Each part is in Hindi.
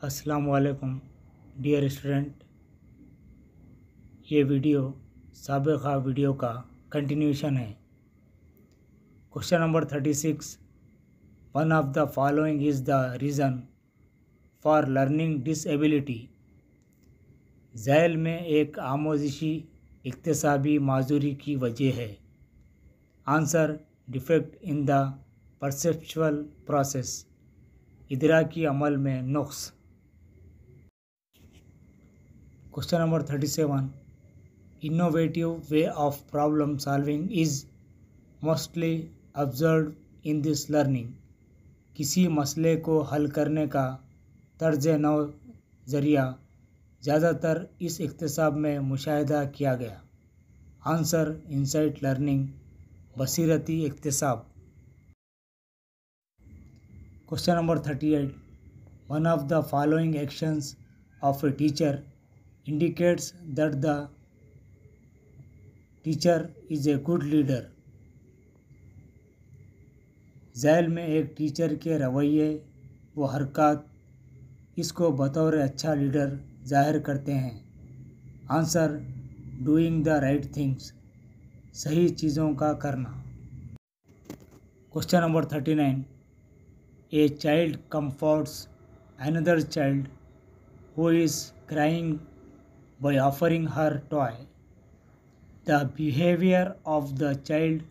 अस्सलाम वालेकुम डियर स्टूडेंट। ये वीडियो साबिक़ा वीडियो का कंटिन्यूशन है। Question number 36, one of the following is the reason for learning disability. झैल में एक आमोजिशी इक्तिसाबी माजूरी की वजह है। Answer, defect in the perceptual process, इदराकी अमल में नुक्स। Question number 37, innovative way of problem solving is mostly observed in this learning। किसी मसले को हल करने का तर्ज नौ ज़रिया ज़्यादातर इस इक्तिसाब में मुशाहिदा किया गया। आंसर, इंसाइट लर्निंग, बसीरती इक्तिसाब। Question number 38, one of the following actions of a teacher indicates that the teacher is a good leader। झैल में एक टीचर के रवैये व हरकत इसको बतौर अच्छा लीडर जाहिर करते हैं। Answer, doing the right things, सही चीज़ों का करना। Question number 39, a child comforts another child who is crying by offering her toy। The behavior of the child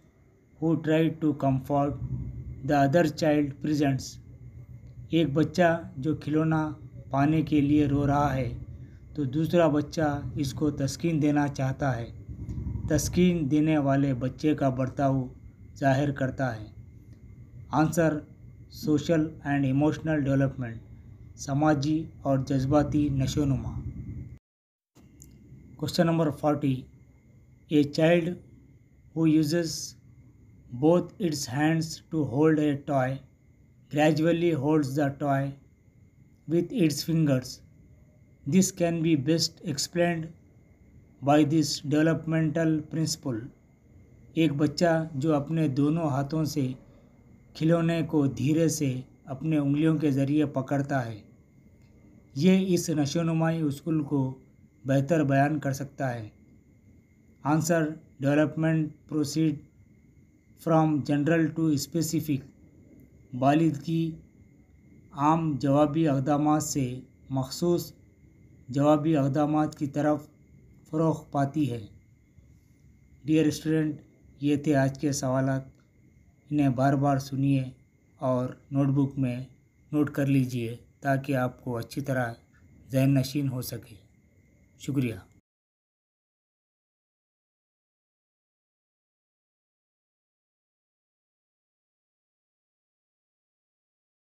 who tried to comfort the other child presents। एक बच्चा जो खिलौना पाने के लिए रो रहा है तो दूसरा बच्चा इसको तस्कीन देना चाहता है। तस्कीन देने वाले बच्चे का बर्ताव जाहिर करता है। Answer, social and emotional development, समाजी और जज्बाती नशोनुमा। Question number 40, a child who uses both its hands to hold a toy gradually holds the toy with its fingers। This can be best explained by this developmental principle। एक बच्चा जो अपने दोनों हाथों से खिलौने को धीरे से अपने उंगलियों के ज़रिए पकड़ता है, ये इस नशोनुमाई उसूल को बेहतर बयान कर सकता है। Answer, development proceed from general to specific, बालिदगी आम जवाबी अक़दामात से मखसूस जवाबी अक़दामात की तरफ फ़रोग़ पाती है। डियर स्टूडेंट, ये थे आज के सवालात। इन्हें बार बार सुनिए और नोटबुक में नोट कर लीजिए ताकि आपको अच्छी तरह ज़हन नशीन हो सके। शुक्रिया।